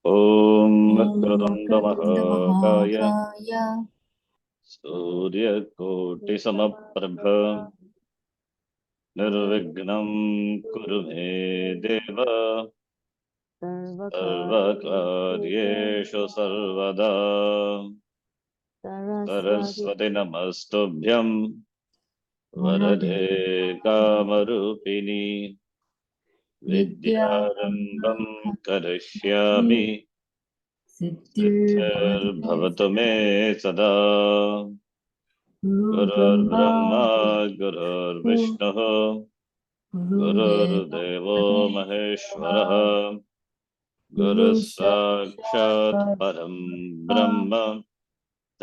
Om ॐ Vakratanda Mahakaya वक्रतुण्डमहाकाय Surya Koti Samaprabha Nirvignam Kurume Deva Sarvakaryeshu Sarvada Saraswati Saraswati Namastubhyam वरदे Varade Kamarupini विद्यारम्भं Vidyarambam करिष्ये Karishyami सिद्धिर्भवतु मे Siddhir सदा Me Sada गुरु Gurur Brahma Brahma Gurur गुरु Vishnu गुरुदेवो Gururdevo महेश्वरः Maheshwaraha गुरु Guru साक्षात् Sakshat Param परब्रह्म Brahma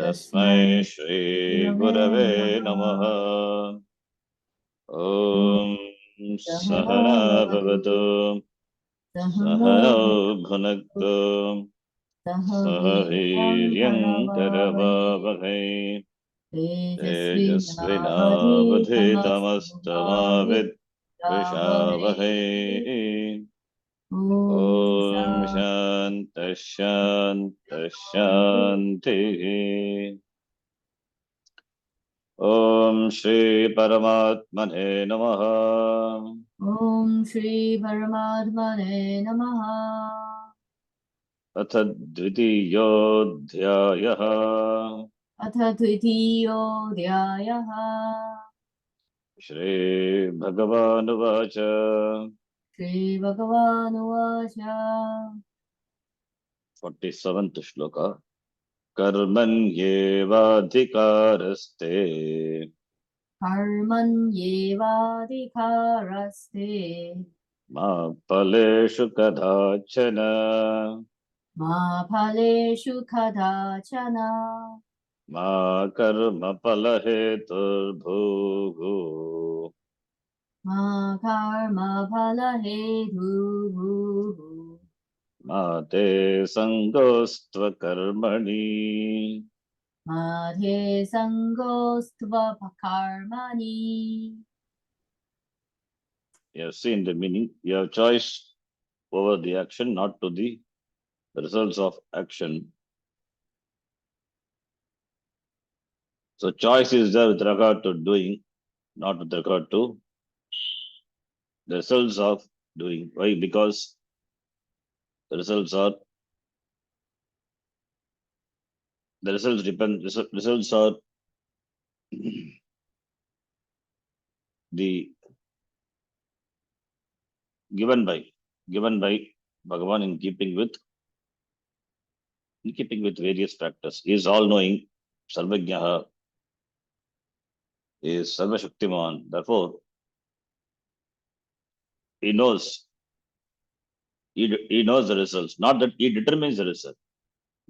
तस्मै Tasmai Shri Shri गुरवे Gurave नमः Namaha ॐ Om सहना Sahana भवतु Bhavatu सहनौ Sahano भुनक्तु Bhunaktu सह वीर्यं Sahaviryam करवावहै Karavavahai तेजस्विनावधीतमस्तु मा Tejasvinavadhitamastamavid विद्विषावहै Vishavahai ॐ Om शान्ति Shanta Shanta Shanti Om Shri Paramatmane Namaha ॐ श्री परमात्मने नमः Atha Dvitiyodhyayaha अथ द्वितीयोऽध्यायः Shri Bhagavanuvacha श्रीभगवानुवाच 47th Shloka Karmanyevadhikaraste कर्मण्येवाधिकारस्ते Ma Paleshu Kadachana मा फलेषु कदाचन Ma karma palaheturbhuvu मा कर्मफलहेतुः Ma te sangostva karmani. मा ते सङ्गोऽस्त्वकर्मणि You have seen the meaning. You have choice over the action, not to the results of action. So choice is there with regard to doing, not with regard to the results of doing. Why? Because the results depend. Results are the given by Bhagavan in keeping with various factors. He is all knowing, Sarvajnaha, he is Sarvashaktiman. Therefore, he knows he knows the results. Not that he determines the result.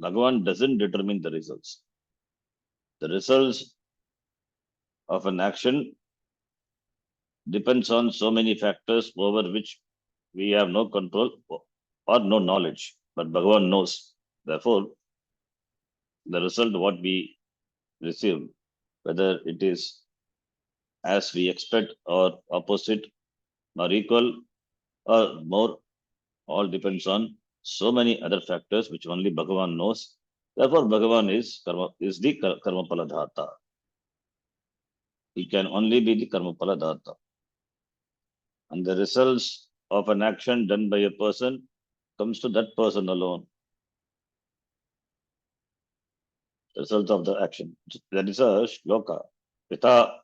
Bhagavan doesn't determine the results. The results of an action depends on so many factors over which we have no control or no knowledge. But Bhagavan knows. Therefore, the result what we receive, whether it is as we expect or opposite or equal or more, all depends on so many other factors which only Bhagavan knows. Therefore, Bhagavan is the karma paladhata. He can only be the karma paladhata. And the results of an action done by a person comes to that person alone. The result of the action. That is a shloka. Pita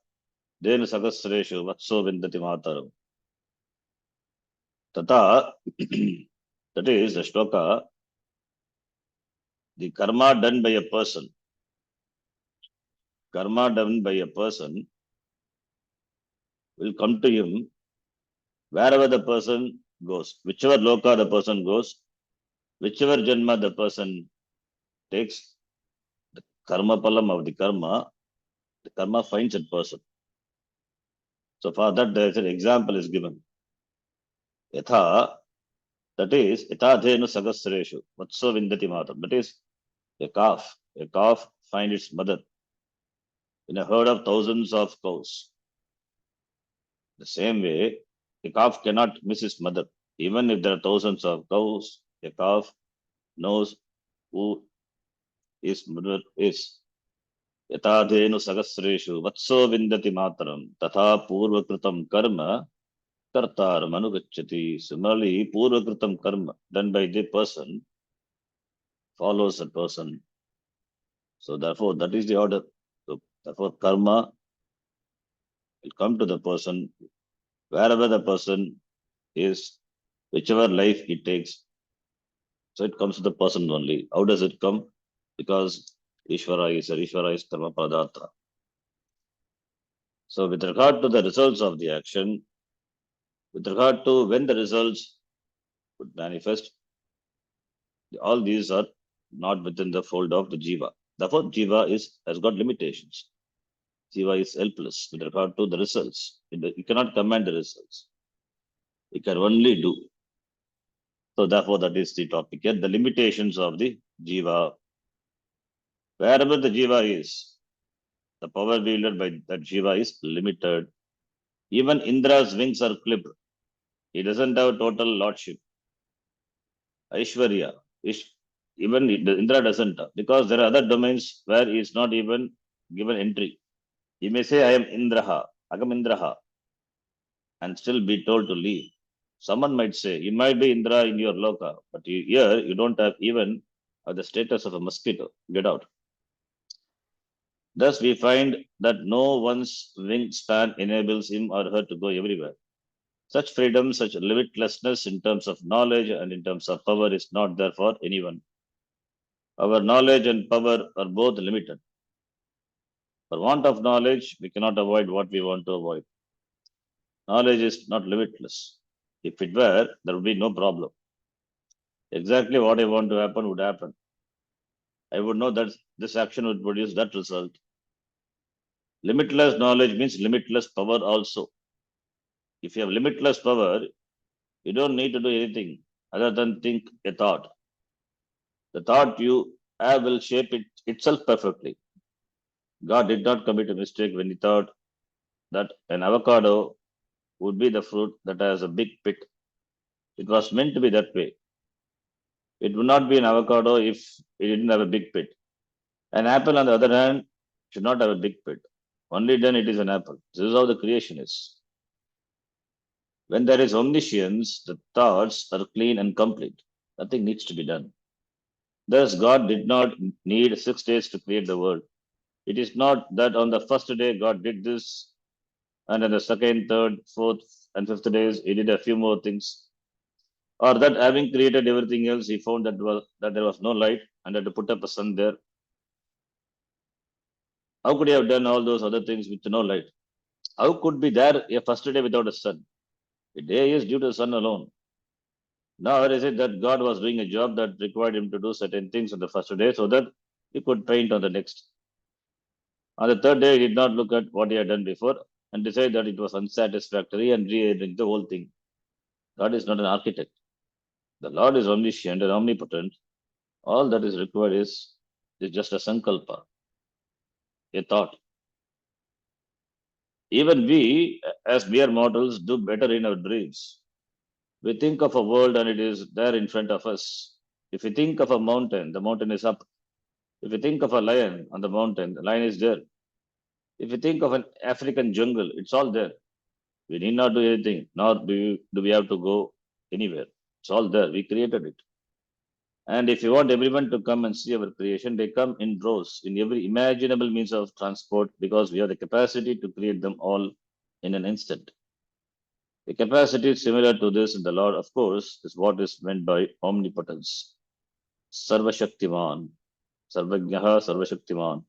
dena sagasreshu vatso vindati mataram. Tata, that is the shloka, the karma done by a person. Karma done by a person will come to him wherever the person goes, whichever loka the person goes, whichever janma the person takes, the karma palam of the karma finds that person. So for that, there is an example is given. Yatha, that is, yatadhenu sagasreshu, vatso vindati matam. That is, a calf. A calf finds its mother in a herd of thousands of cows. The same way, a calf cannot miss its mother. Even if there are thousands of cows, a calf knows who is Yatadhenu Sagasreshu Vatso Vindati Mataram Tatha Purvakritam Karma Kartaram Anugachati. Similarly, Purvakritam Karma done by the person follows the person. So therefore, that is the order. So therefore, karma will come to the person wherever the person is, whichever life he takes. So it comes to the person only. How does it come? Because Ishvara is karma pradata. So with regard to the results of the action, with regard to when the results would manifest, all these are not within the fold of the jiva. Therefore, jiva has got limitations. Jiva is helpless with regard to the results. You cannot command the results. You can only do. So therefore, that is the topic here. The limitations of the jiva. Wherever the jiva is, the power wielded by that jiva is limited. Even Indra's wings are clipped. He doesn't have total lordship. Aishwarya, even Indra doesn't, because there are other domains where he is not even given entry. He may say, I am Indraha, Agam Indraha, and still be told to leave. Someone might say, you might be Indra in your loka, but here you don't have even the status of a mosquito. Get out. Thus, we find that no one's wingspan enables him or her to go everywhere. Such freedom, such limitlessness in terms of knowledge and in terms of power is not there for anyone. Our knowledge and power are both limited. For want of knowledge, we cannot avoid what we want to avoid. Knowledge is not limitless. If it were, there would be no problem. Exactly what I want to happen would happen. I would know that this action would produce that result. Limitless knowledge means limitless power also. If you have limitless power, you don't need to do anything other than think a thought. The thought you have will shape itself perfectly. God did not commit a mistake when he thought that an avocado would be the fruit that has a big pit. It was meant to be that way. It would not be an avocado if it didn't have a big pit. An apple, on the other hand, should not have a big pit. Only then it is an apple. This is how the creation is. When there is omniscience, the thoughts are clean and complete. Nothing needs to be done. Thus, God did not need 6 days to create the world. It is not that on the first day God did this, and on the second, third, fourth, and fifth days He did a few more things, or that having created everything else, He found that there was no light and had to put up a sun there. How could He have done all those other things with no light? How could be there a first day without a sun? The day is due to the sun alone. Now, is it that God was doing a job that required Him to do certain things on the first day so that He could paint on the next? On the third day, He did not look at what He had done before and decide that it was unsatisfactory and rearrange the whole thing. God is not an architect. The Lord is omniscient and omnipotent. All that is required is just a sankalpa, a thought. Even we, as mere mortals, do better in our dreams. We think of a world and it is there in front of us. If we think of a mountain, the mountain is up. If you think of a lion on the mountain, the lion is there. If you think of an African jungle, it's all there. We need not do anything, nor do we have to go anywhere. It's all there. We created it. And if you want everyone to come and see our creation, they come in droves, in every imaginable means of transport, because we have the capacity to create them all in an instant. The capacity similar to this in the Lord, of course, is what is meant by omnipotence. Sarvashaktiman, Sarvajnaha, Sarvashaktiman.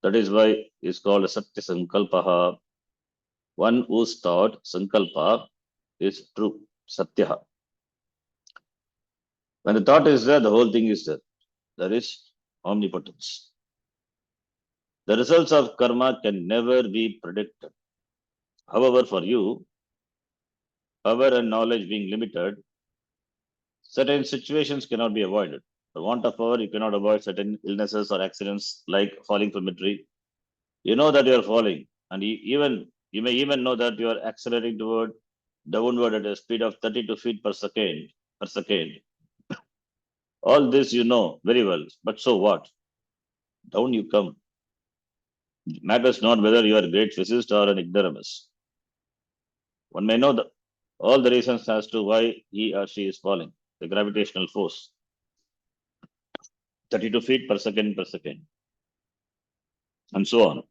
That is why it's called Satya Sankalpaha. One whose thought, Sankalpa, is true, Satya. When the thought is there, the whole thing is there. There is omnipotence. The results of karma can never be predicted. However, for you, power and knowledge being limited, certain situations cannot be avoided. For want of power, you cannot avoid certain illnesses or accidents like falling from a tree. You know that you are falling, and you may even know that you are accelerating downward at a speed of 32 feet per second. All this you know very well, but so what? Down you come. It matters not whether you are a great physicist or an ignoramus. One may know all the reasons as to why he or she is falling. The gravitational force, 32 feet per second, and so on.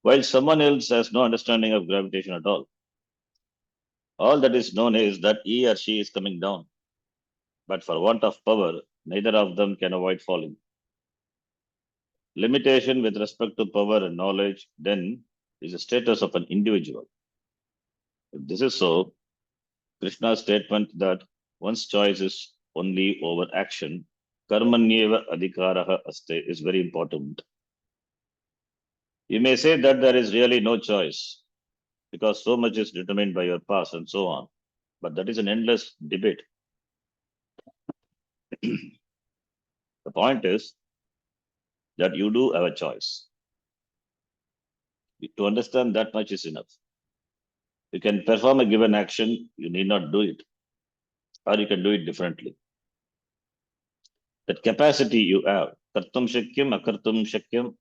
While someone else has no understanding of gravitation at all. All that is known is that he or she is coming down, but for want of power, neither of them can avoid falling. Limitation with respect to power and knowledge, then, is the status of an individual. If this is so, Krishna's statement that one's choice is only over action, karmanyeva adhikaraha aste, is very important. You may say that there is really no choice because so much is determined by your past and so on, but that is an endless debate. The point is that you do have a choice. To understand that much is enough. You can perform a given action, you need not do it, or you can do it differently. That capacity you have, kartum shakyam, akartum shakyam,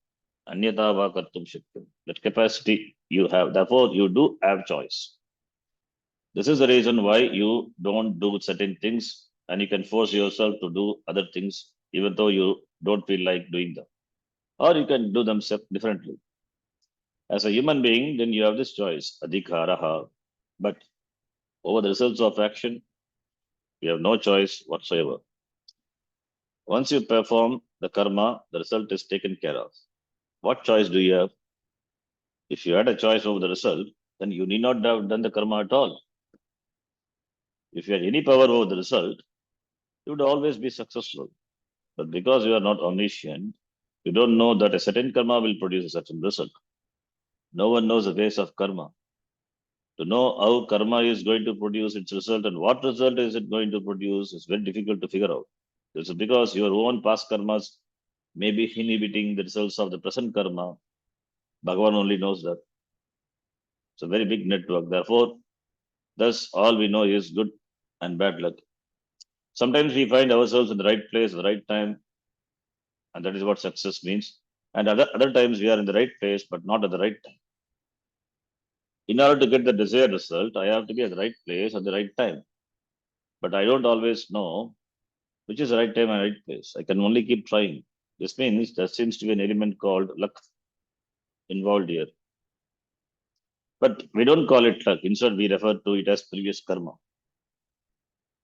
anyata va kartum shakyam. That capacity you have, therefore you do have choice. This is the reason why you don't do certain things and you can force yourself to do other things even though you don't feel like doing them. Or you can do them differently. As a human being, then you have this choice, adhikaraha. But over the results of action, you have no choice whatsoever. Once you perform the karma, the result is taken care of. What choice do you have? If you had a choice over the result, then you need not have done the karma at all. If you had any power over the result, you would always be successful. But because you are not omniscient, you don't know that a certain karma will produce a certain result. No one knows the ways of karma. To know how karma is going to produce its result and what result is it going to produce is very difficult to figure out. This is because your own past karmas may be inhibiting the results of the present karma. Bhagavan only knows that. It's a very big network. Therefore, thus all we know is good and bad luck. Sometimes we find ourselves in the right place at the right time, and that is what success means. And other times we are in the right place, but not at the right time. In order to get the desired result, I have to be at the right place at the right time. But I don't always know which is the right time and right place. I can only keep trying. This means there seems to be an element called luck involved here. But we don't call it luck. Instead, we refer to it as previous karma.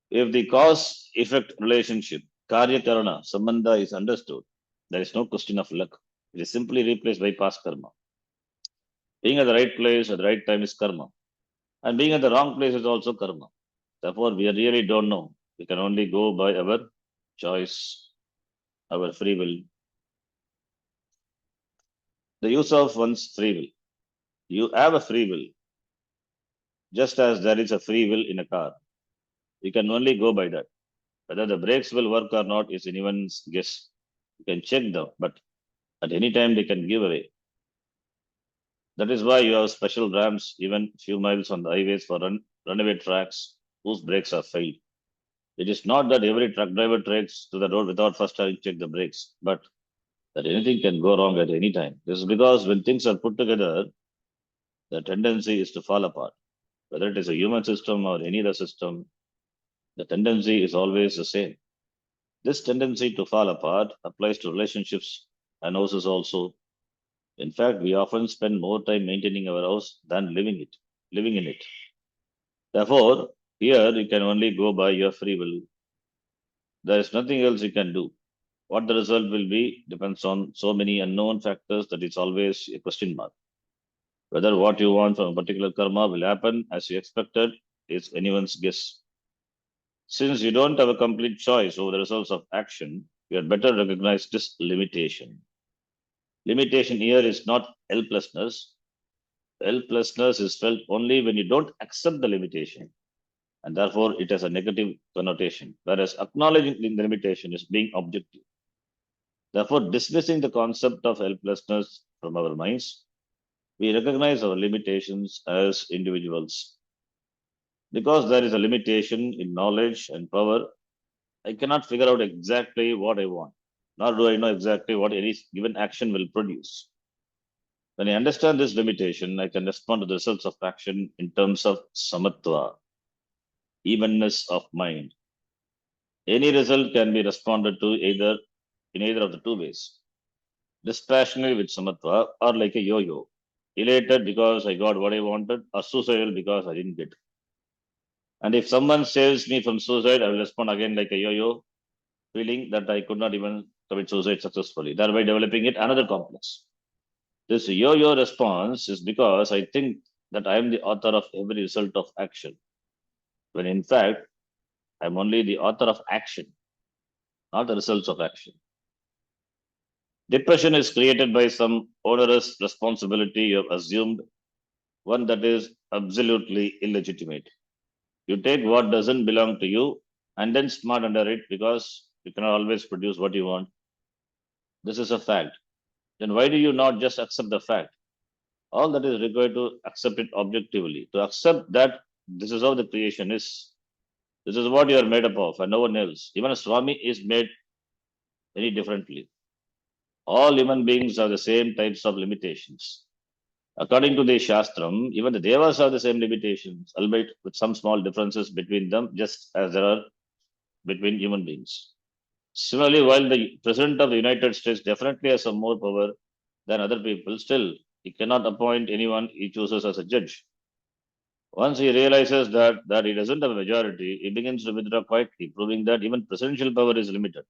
If the cause effect relationship, karya karana, sambandha is understood, there is no question of luck. It is simply replaced by past karma. Being at the right place at the right time is karma. And being at the wrong place is also karma. Therefore, we really don't know. We can only go by our choice, our free will. The use of one's free will. You have a free will, just as there is a free will in a car. You can only go by that. Whether the brakes will work or not is anyone's guess. You can check them, but at any time they can give away. That is why you have special ramps, even few miles on the highways for runaway tracks whose brakes are failed. It is not that every truck driver takes to the road without first having checked the brakes, but that anything can go wrong at any time. This is because when things are put together, the tendency is to fall apart. Whether it is a human system or any other system, the tendency is always the same. This tendency to fall apart applies to relationships and houses also. In fact, we often spend more time maintaining our house than living in it. Therefore, here you can only go by your free will. There is nothing else you can do. What the result will be depends on so many unknown factors that it's always a question mark. Whether what you want from a particular karma will happen as you expected is anyone's guess. Since you don't have a complete choice over the results of action, you had better recognize this limitation. Limitation here is not helplessness. Helplessness is felt only when you don't accept the limitation, and therefore it has a negative connotation, whereas acknowledging the limitation is being objective. Therefore, dismissing the concept of helplessness from our minds, we recognize our limitations as individuals. Because there is a limitation in knowledge and power, I cannot figure out exactly what I want, nor do I know exactly what any given action will produce. When I understand this limitation, I can respond to the results of action in terms of samatva, evenness of mind. Any result can be responded to either in either of the two ways. Dispassionately with samatva, or like a yo-yo. Elated because I got what I wanted, or suicidal because I didn't get. And if someone saves me from suicide, I will respond again like a yo-yo, feeling that I could not even commit suicide successfully, thereby developing it another complex. This yo-yo response is because I think that I am the author of every result of action, when in fact I'm only the author of action, not the results of action. Depression is created by some onerous responsibility you have assumed, one that is absolutely illegitimate. You take what doesn't belong to you and then smart under it because you cannot always produce what you want. This is a fact. Then why do you not just accept the fact? All that is required to accept it objectively, to accept that this is how the creation is. This is what you are made up of, and no one else. Even a Swami is made very differently. All human beings have the same types of limitations. According to the Shastram, even the Devas have the same limitations, albeit with some small differences between them, just as there are between human beings. Similarly, while the President of the United States definitely has some more power than other people, still, he cannot appoint anyone he chooses as a judge. Once he realizes that he doesn't have a majority, he begins to withdraw quietly, proving that even presidential power is limited.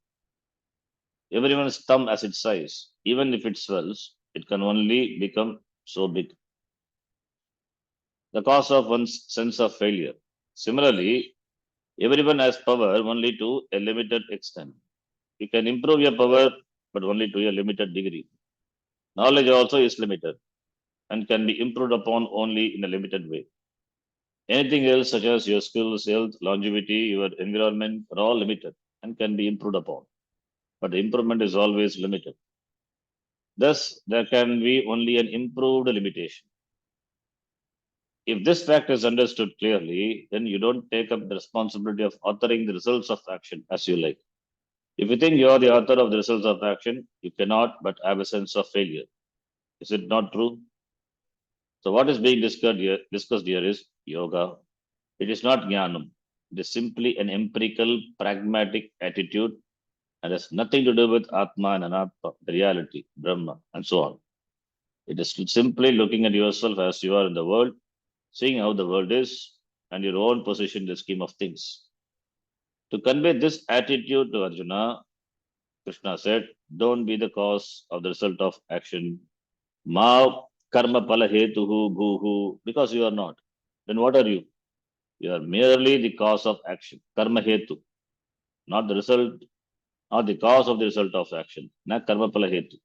Everyone's thumb has its size. Even if it swells, it can only become so big. The cause of one's sense of failure. Similarly, everyone has power only to a limited extent. You can improve your power, but only to a limited degree. Knowledge also is limited and can be improved upon only in a limited way. Anything else, such as your skills, health, longevity, your environment, are all limited and can be improved upon. But the improvement is always limited. Thus, there can be only an improved limitation. If this fact is understood clearly, then you don't take up the responsibility of authoring the results of action as you like. If you think you are the author of the results of action, you cannot but have a sense of failure. Is it not true? So, what is being discussed here is yoga. It is not jnanam. It is simply an empirical, pragmatic attitude and has nothing to do with Atma and Anatma, the reality, Brahma, and so on. It is simply looking at yourself as you are in the world, seeing how the world is, and your own position in the scheme of things. To convey this attitude to Arjuna, Krishna said, don't be the cause of the result of action. Ma karma pala hetuhu bhuhu, because you are not. Then what are you? You are merely the cause of action. Karma hetu, not the result, not the cause of the result of action. Na karma pala hetu.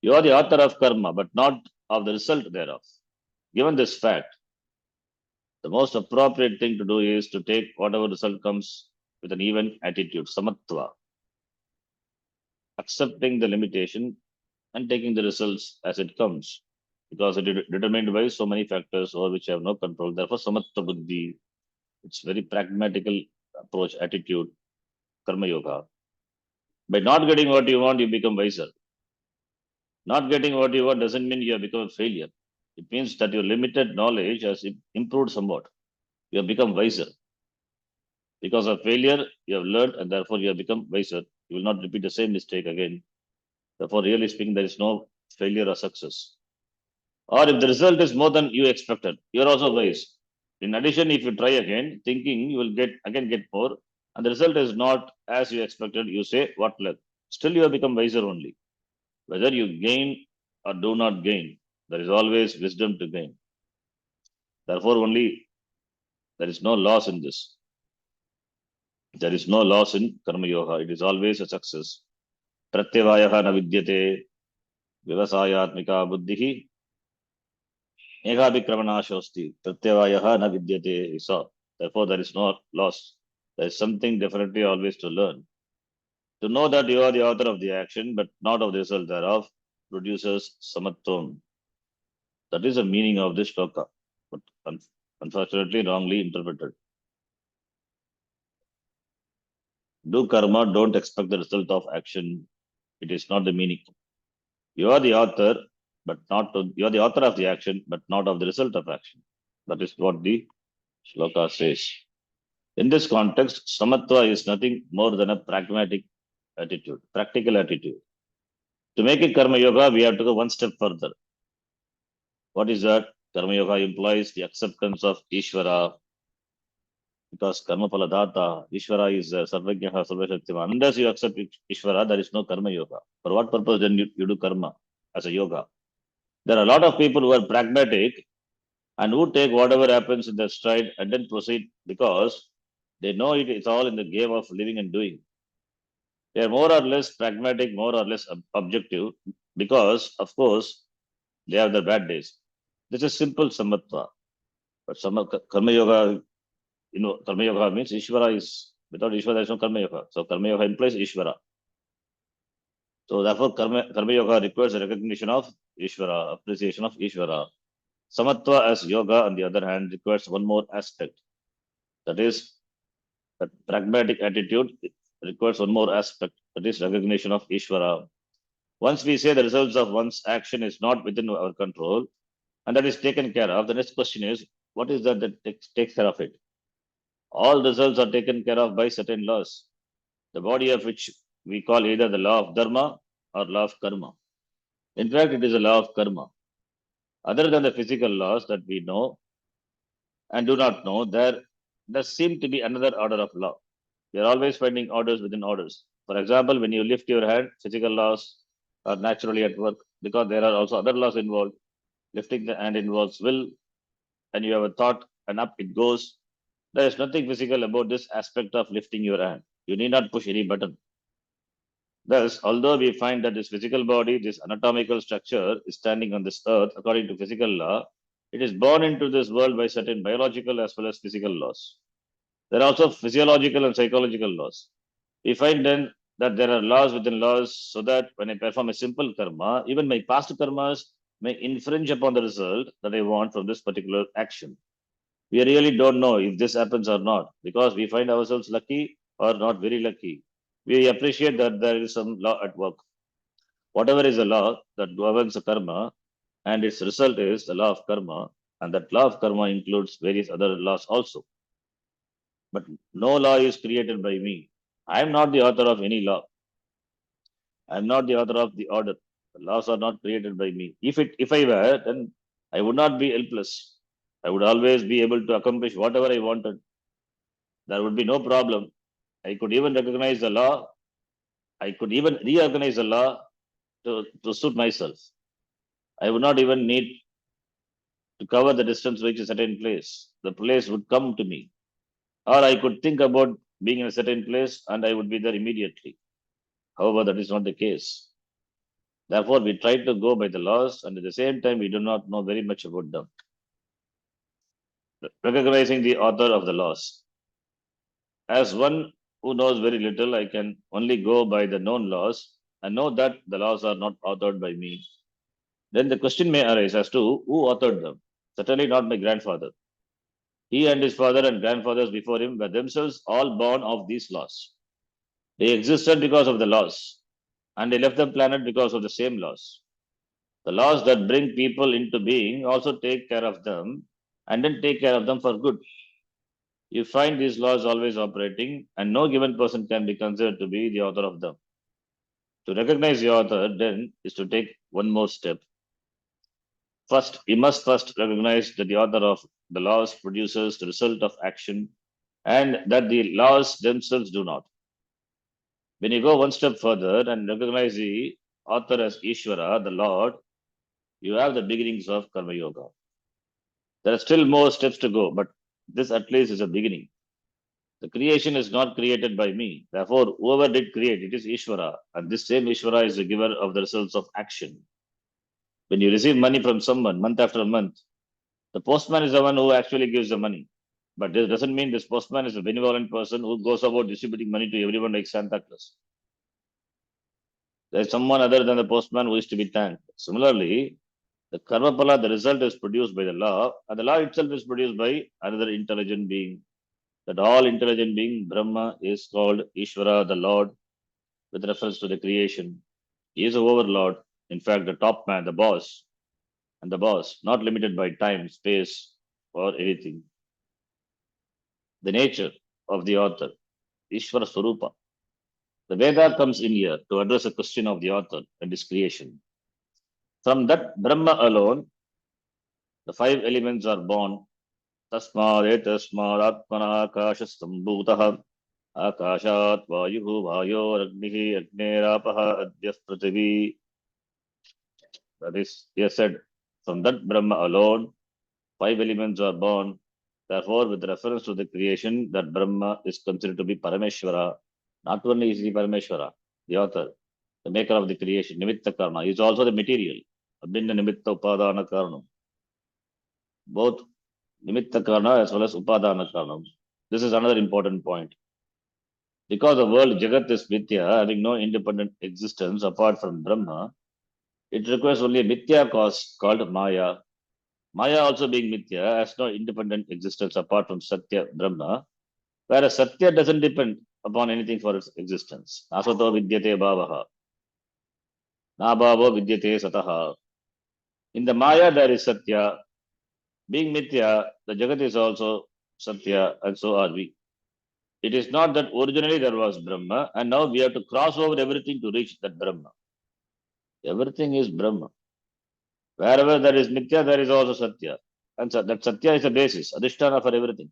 You are the author of karma, but not of the result thereof. Given this fact, the most appropriate thing to do is to take whatever result comes with an even attitude, samatva, accepting the limitation and taking the results as it comes, because it is determined by so many factors over which I have no control. Therefore, samatva buddhi, it's very pragmatical approach, attitude, karma yoga. By not getting what you want, you become wiser. Not getting what you want doesn't mean you have become a failure. It means that your limited knowledge has improved somewhat. You have become wiser. Because of failure, you have learned and therefore you have become wiser. You will not repeat the same mistake again. Therefore, really speaking, there is no failure or success. Or if the result is more than you expected, you are also wise. In addition, if you try again, thinking you will get more, and the result is not as you expected, you say, what luck? Still, you have become wiser only. Whether you gain or do not gain, there is always wisdom to gain. Therefore, only there is no loss in this. There is no loss in karma yoga. It is always a success. Pratyavaya na vidyate vyavasayatmika buddhi meghabhikramanashosti. Pratyavaya na vidyate. So, therefore, there is no loss. There is something definitely always to learn. To know that you are the author of the action, but not of the result thereof, produces samatvam. That is the meaning of this shloka, but unfortunately wrongly interpreted. Do karma, don't expect the result of action. It is not the meaning. You are the author, but you are the author of the action, but not of the result of action. That is what the shloka says. In this context, samatva is nothing more than a pragmatic attitude, practical attitude. To make it karma yoga, we have to go one step further. What is that? Karma yoga implies the acceptance of Ishvara, because karma paladata, Ishvara is Sarvajnaha, Sarvashaktiman. Unless you accept Ishvara, there is no karma yoga. For what purpose then you do karma as a yoga? There are a lot of people who are pragmatic and who take whatever happens in their stride and then proceed because they know it's all in the game of living and doing. They are more or less pragmatic, more or less objective because, of course, they have their bad days. This is simple samatva. But karma yoga, karma yoga means Ishvara is, without Ishvara, there is no karma yoga. So karma yoga implies Ishvara. So therefore, karma yoga requires a recognition of Ishvara, appreciation of Ishvara. Samatva as yoga, on the other hand, requires one more aspect. That is, that pragmatic attitude requires one more aspect. That is recognition of Ishvara. Once we say the results of one's action is not within our control, and that is taken care of, the next question is, what is that takes care of it? All results are taken care of by certain laws, the body of which we call either the law of dharma or law of karma. In fact, it is a law of karma. Other than the physical laws that we know and do not know, there does seem to be another order of law. We are always finding orders within orders. For example, when you lift your hand, physical laws are naturally at work because there are also other laws involved. Lifting the hand involves will, and you have a thought, and up it goes. There is nothing physical about this aspect of lifting your hand. You need not push any button. Thus, although we find that this physical body, this anatomical structure, is standing on this earth according to physical law, it is born into this world by certain biological as well as physical laws. There are also physiological and psychological laws. We find then that there are laws within laws, so that when I perform a simple karma, even my past karmas may infringe upon the result that I want from this particular action. We really don't know if this happens or not because we find ourselves lucky or not very lucky. We appreciate that there is some law at work. Whatever is the law that governs the karma, and its result is the law of karma, and that law of karma includes various other laws also. But no law is created by me. I am not the author of any law. I am not the author of the order. The laws are not created by me. If I were, then I would not be helpless. I would always be able to accomplish whatever I wanted. There would be no problem. I could even recognize the law. I could even reorganize the law to suit myself. I would not even need to cover the distance to reach a certain place. The place would come to me. Or I could think about being in a certain place and I would be there immediately. However, that is not the case. Therefore, we try to go by the laws and at the same time, we do not know very much about them. Recognizing the author of the laws. As one who knows very little, I can only go by the known laws and know that the laws are not authored by me. Then the question may arise as to who authored them. Certainly not my grandfather. He and his father and grandfathers before him were themselves all born of these laws. They existed because of the laws, and they left the planet because of the same laws. The laws that bring people into being also take care of them and then take care of them for good. You find these laws always operating, and no given person can be considered to be the author of them. To recognize the author, then, is to take one more step. First, we must first recognize that the author of the laws produces the result of action and that the laws themselves do not. When you go one step further and recognize the author as Ishvara, the Lord, you have the beginnings of Karma Yoga. There are still more steps to go, but this at least is a beginning. The creation is not created by me. Therefore, whoever did create, it is Ishvara. And this same Ishvara is the giver of the results of action. When you receive money from someone month after month, the postman is the one who actually gives the money. But this doesn't mean this postman is a benevolent person who goes about distributing money to everyone like Santa Claus. There is someone other than the postman who is to be thanked. Similarly, the karma pala, the result is produced by the law, and the law itself is produced by another intelligent being. that all intelligent being, Brahma, is called Ishvara, the Lord, with reference to the creation. He is a overlord, in fact, the top man, the boss, not limited by time, space, or anything. The nature of the author, Ishvara Swarupa. The Veda comes in here to address a question of the author and his creation. From that Brahma alone, the five elements are born. Tasmadetasmadatmanakashastambhutah akashat vayuhu vayoragnihi agnerapah adyas prithivi. That is, he has said, from that Brahma alone, five elements are born. Therefore, with reference to the creation, that Brahma is considered to be Parameshwara. Not only is he Parameshwara, the author, the maker of the creation, Nimitta Karma, he is also the material. Abhinna Nimitta Upadana Karanam. Both Nimitta Karna as well as Upadana Karanam. This is another important point. Because the world Jagat is Mithya, having no independent existence apart from Brahma, it requires only a Mithya cause called Maya. Maya also being Mithya has no independent existence apart from Satya Brahma, whereas Satya doesn't depend upon anything for its existence. Asato vidyate bhavaha, nabhavo vidyate sataha. In the Maya there is Satya. Being Mithya, the Jagat is also Satya, and so are we. It is not that originally there was Brahma, and now we have to cross over everything to reach that Brahma. Everything is Brahma. Wherever there is Nitya, there is also Satya. And so that Satya is the basis, Adhisthana for everything.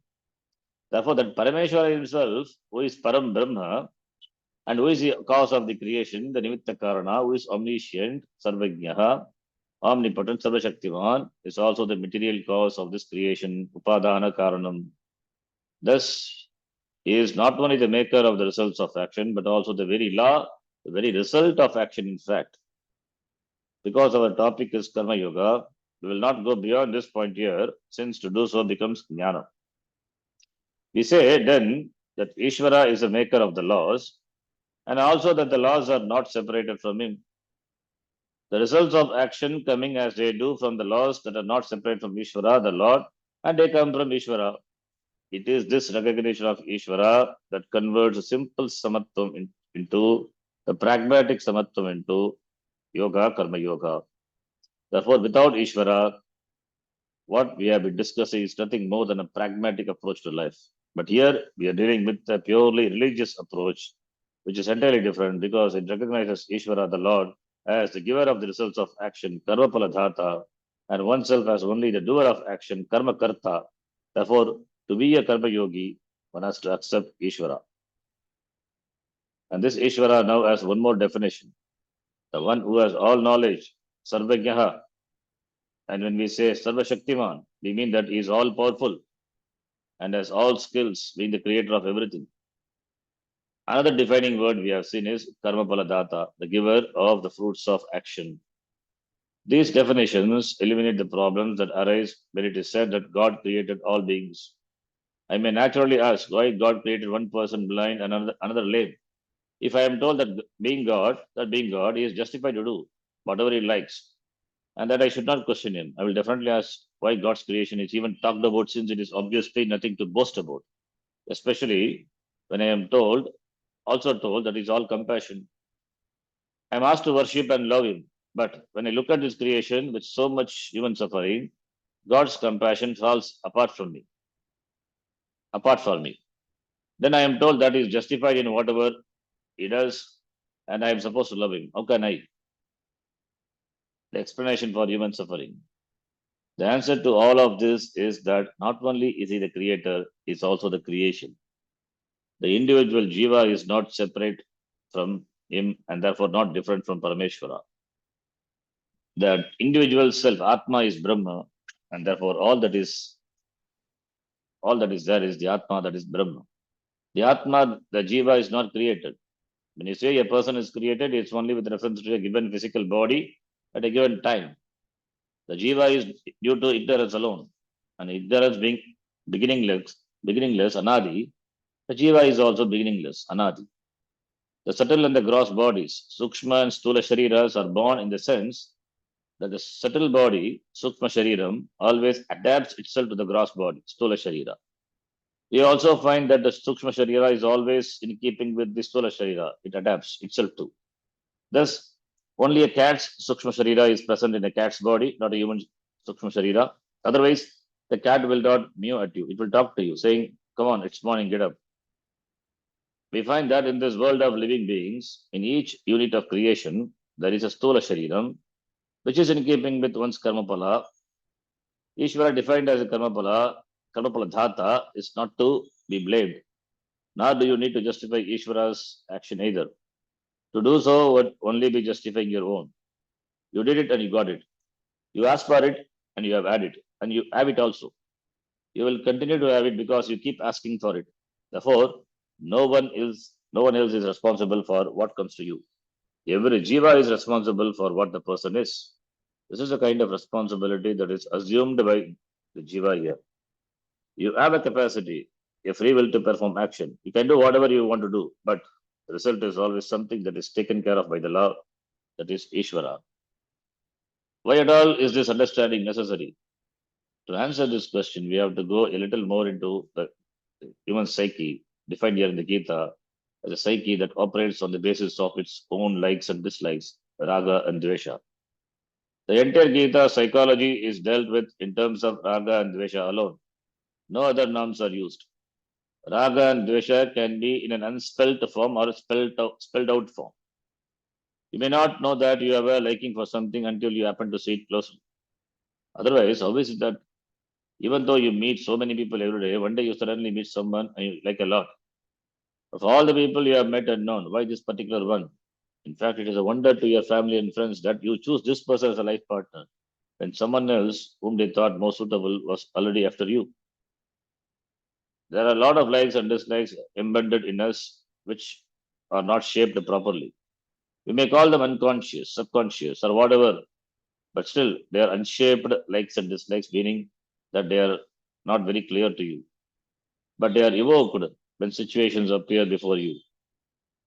Therefore, that Parameshwara himself, who is Param Brahma, and who is the cause of the creation, the Nimitta Karana, who is omniscient, Sarvajnaha, omnipotent, Sarvashaktiman, is also the material cause of this creation, Upadana Karanam. Thus, he is not only the maker of the results of action, but also the very law, the very result of action, in fact. Because our topic is Karma Yoga, we will not go beyond this point here, since to do so becomes Jnana. We say then that Ishvara is the maker of the laws, and also that the laws are not separated from him. The results of action coming as they do from the laws that are not separate from Ishvara, the Lord, and they come from Ishvara. It is this recognition of Ishvara that converts a simple samatvam into the pragmatic samatvam into yoga, karma yoga. Therefore, without Ishvara, what we have been discussing is nothing more than a pragmatic approach to life. But here we are dealing with a purely religious approach, which is entirely different because it recognizes Ishvara, the Lord, as the giver of the results of action, karma paladhata, and oneself as only the doer of action, karma karta. Therefore, to be a karma yogi, one has to accept Ishvara. And this Ishvara now has one more definition. The one who has all knowledge, Sarvajnaha. And when we say Sarvashaktiman, we mean that he is all powerful and has all skills, being the creator of everything. Another defining word we have seen is Karma Paladata, the giver of the fruits of action. These definitions eliminate the problems that arise when it is said that God created all beings. I may naturally ask why God created one person blind and another lame. If I am told that being God, he is justified to do whatever he likes, and that I should not question him, I will definitely ask why God's creation is even talked about, since it is obviously nothing to boast about, especially when I am also told that he is all compassion. I am asked to worship and love him, but when I look at his creation with so much human suffering, God's compassion falls apart from me. Then I am told that he is justified in whatever he does, and I am supposed to love him. How can I? The explanation for human suffering. The answer to all of this is that not only is he the creator, he is also the creation. The individual jiva is not separate from him and therefore not different from Parameshwara. The individual self, Atma, is Brahma, and therefore all that is there is the Atma, that is Brahma. The Atma, the jiva, is not created. When you say a person is created, it's only with reference to a given physical body at a given time. The jiva is due to ignorance alone, and ignorance being beginningless, anadi, the jiva is also beginningless, anadi. The subtle and the gross bodies, sukshma and stula shariras, are born in the sense that the subtle body, sukshma shariram, always adapts itself to the gross body, stula sharira. You also find that the Sukshma Sharira is always in keeping with the Stula Sharira. It adapts itself to. Thus, only a cat's Sukshma Sharira is present in a cat's body, not a human Sukshma Sharira. Otherwise, the cat will not mew at you. It will talk to you, saying, "Come on, it's morning, get up." We find that in this world of living beings, in each unit of creation, there is a Stula Shariram, which is in keeping with one's Karmapala. Ishvara, defined as a Karmapala Dhata, is not to be blamed, nor do you need to justify Ishvara's action either. To do so would only be justifying your own. You did it and you got it. You asked for it and you have had it, and you have it also. You will continue to have it because you keep asking for it. Therefore, no one else is responsible for what comes to you. Every jiva is responsible for what the person is. This is a kind of responsibility that is assumed by the jiva here. You have a capacity, a free will to perform action. You can do whatever you want to do, but the result is always something that is taken care of by the law, that is Ishvara. Why at all is this understanding necessary? To answer this question, we have to go a little more into the human psyche, defined here in the Gita as a psyche that operates on the basis of its own likes and dislikes, raga and dvesha. The entire Gita psychology is dealt with in terms of raga and dvesha alone. No other nouns are used. Raga and dvesha can be in an unspelt form or a spelled out form. You may not know that you have a liking for something until you happen to see it closely. Otherwise, how is it that even though you meet so many people every day, one day you suddenly meet someone and you like a lot? Of all the people you have met and known, why this particular one? In fact, it is a wonder to your family and friends that you choose this person as a life partner when someone else whom they thought more suitable was already after you. There are a lot of likes and dislikes embedded in us which are not shaped properly. We may call them unconscious, subconscious, or whatever, but still they are unshaped likes and dislikes, meaning that they are not very clear to you, but they are evoked when situations appear before you.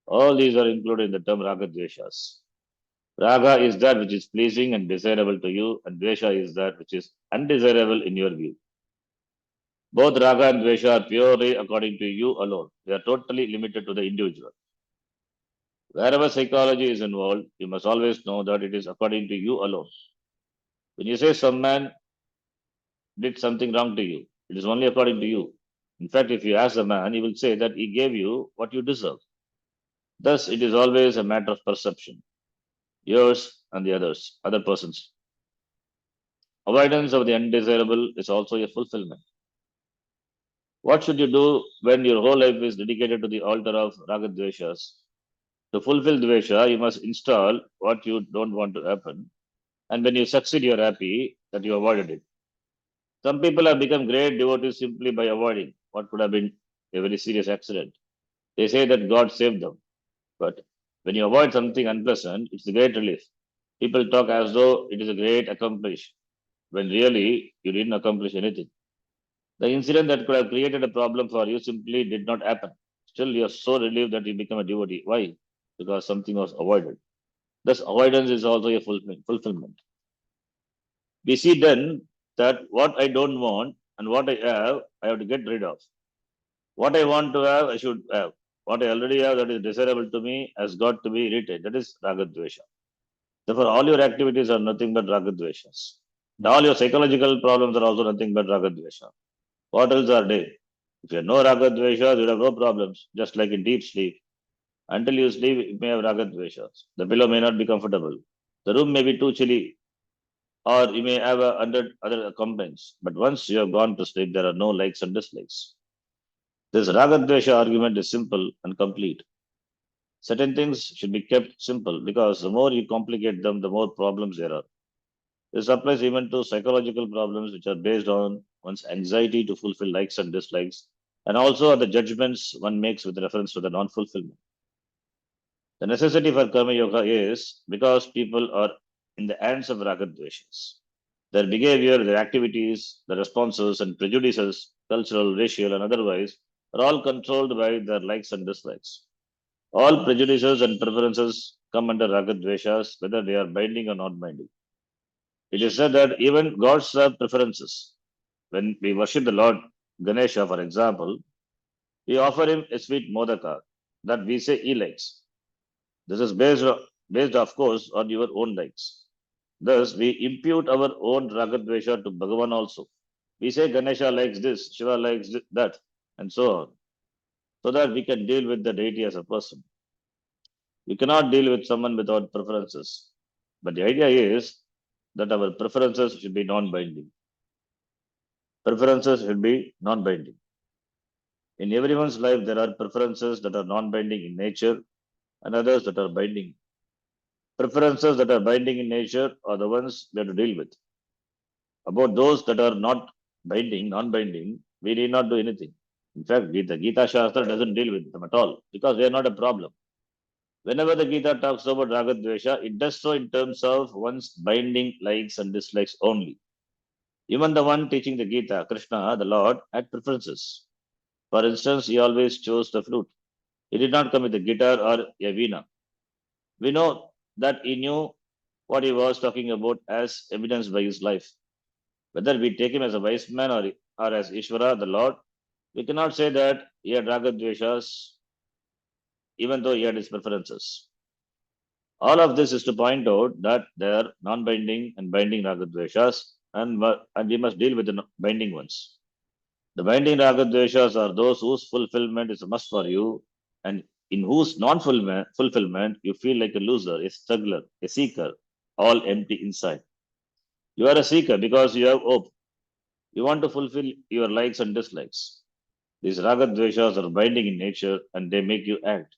All these are included in the term raga dveshas. Raga is that which is pleasing and desirable to you, and dvesha is that which is undesirable in your view. Both raga and dvesha are purely according to you alone. They are totally limited to the individual. Wherever psychology is involved, you must always know that it is according to you alone. When you say some man did something wrong to you, it is only according to you. In fact, if you ask the man, he will say that he gave you what you deserve. Thus, it is always a matter of perception, yours and the others, other persons. Avoidance of the undesirable is also a fulfillment. What should you do when your whole life is dedicated to the altar of ragadveshas? To fulfill dvesha, you must install what you don't want to happen. And when you succeed, you're happy that you avoided it. Some people have become great devotees simply by avoiding what could have been a very serious accident. They say that God saved them. But when you avoid something unpleasant, it's a great relief. People talk as though it is a great accomplishment, when really you didn't accomplish anything. The incident that could have created a problem for you simply did not happen. Still, you are so relieved that you become a devotee. Why? Because something was avoided. Thus, avoidance is also a fulfillment. We see then that what I don't want and what I have to get rid of. What I want to have, I should have. What I already have that is desirable to me has got to be retained. That is ragadvesha. Therefore, all your activities are nothing but ragadveshas. And all your psychological problems are also nothing but ragadvesha. What else are they? If you have no ragadveshas, you have no problems, just like in deep sleep. Until you sleep, you may have ragadveshas. The pillow may not be comfortable. The room may be too chilly, or you may have 100 other complaints. But once you have gone to sleep, there are no likes and dislikes. This ragadvesha argument is simple and complete. Certain things should be kept simple because the more you complicate them, the more problems there are. This applies even to psychological problems which are based on one's anxiety to fulfill likes and dislikes, and also the judgments one makes with reference to the non fulfillment. The necessity for karma yoga is because people are in the hands of ragadveshas. Their behavior, their activities, their responses and prejudices, cultural, racial, and otherwise, are all controlled by their likes and dislikes. All prejudices and preferences come under ragadveshas, whether they are binding or not binding. It is said that even gods have preferences. When we worship the Lord Ganesha, for example, We offer him a sweet modaka that we say he likes. This is based of course, on your own likes. Thus, we impute our own ragadvesha to Bhagavan also. We say Ganesha likes this, Shiva likes that, and so on, so that we can deal with the deity as a person. We cannot deal with someone without preferences. But the idea is that our preferences should be non-binding. Preferences should be non-binding. In everyone's life, there are preferences that are non-binding in nature and others that are binding. Preferences that are binding in nature are the ones we have to deal with. About those that are not binding, non-binding, we need not do anything. In fact, the Gita Shastra doesn't deal with them at all because they are not a problem. Whenever the Gita talks about Raga Dvesha, it does so in terms of one's binding likes and dislikes only. Even the one teaching the Gita, Krishna, the Lord, had preferences. For instance, he always chose the flute. He did not come with a guitar or a veena. We know that he knew what he was talking about as evidenced by his life. Whether we take him as a wise man or as Ishvara, the Lord, we cannot say that he had Raga Dveshas even though he had his preferences. All of this is to point out that there are non-binding and binding Ragadveshas, and we must deal with the binding ones. The binding Ragadveshas are those whose fulfillment is a must for you, and in whose non-fulfillment you feel like a loser, a struggler, a seeker, all empty inside. You are a seeker because you have hope. You want to fulfill your likes and dislikes. These Ragadveshas are binding in nature and they make you act.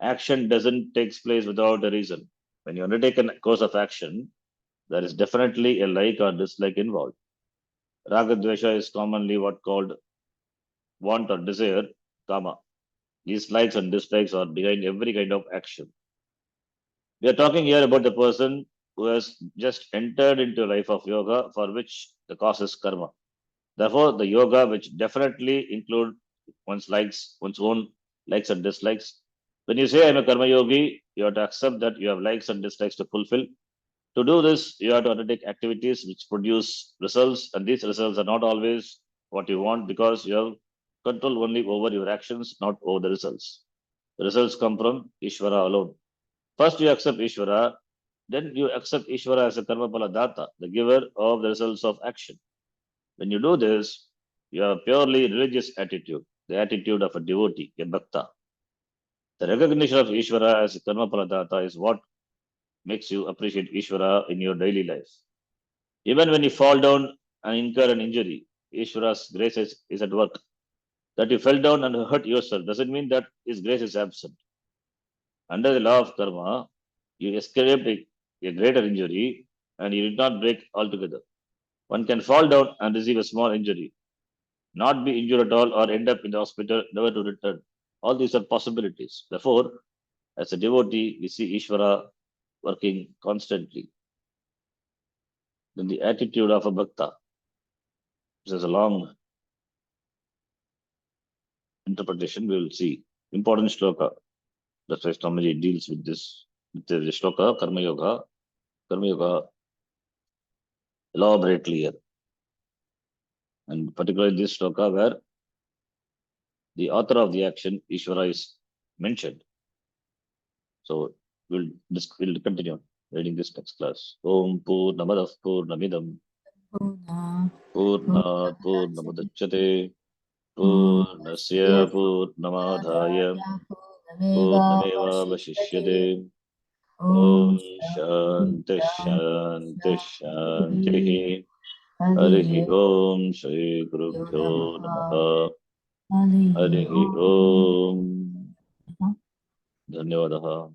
Action doesn't take place without a reason. When you undertake a course of action, there is definitely a like or dislike involved. Raga Dvesha is commonly what called want or desire, kama. These likes and dislikes are behind every kind of action. We are talking here about the person who has just entered into a life of yoga for which the cause is karma. Therefore, the yoga which definitely include one's own likes and dislikes. When you say I'm a karma yogi, you have to accept that you have likes and dislikes to fulfill. To do this, you have to undertake activities which produce results, and these results are not always what you want because you have control only over your actions, not over the results. The results come from Ishvara alone. First, you accept Ishvara, then you accept Ishvara as a karma pala data, the giver of the results of action. When you do this, you have a purely religious attitude, the attitude of a devotee, a bhakta. The recognition of Ishvara as a karma pala data is what makes you appreciate Ishvara in your daily life. Even when you fall down and incur an injury, Ishvara's grace is at work. That you fell down and hurt yourself doesn't mean that His grace is absent. Under the law of karma, you escaped a greater injury and you did not break altogether. One can fall down and receive a small injury, not be injured at all, or end up in the hospital, never to return. All these are possibilities. Therefore, as a devotee, we see Ishvara working constantly. Then the attitude of a bhakta, which is a long interpretation, we will see. Important shloka. That's why Swamiji deals with this. With the shloka, Karma Yoga elaborately here. And particularly this shloka where the author of the action, Ishvara, is mentioned. So we'll continue reading this next class. Om Purnamadav Purnamidam Purna Purnat Purnamudachyate Purnasya Purnamadhaya Purnameva Vashishyate Om Shanti Shanti Shanti Harihi Om Shri Gurubhyo Namaha Harihi Om Dhanyavadaha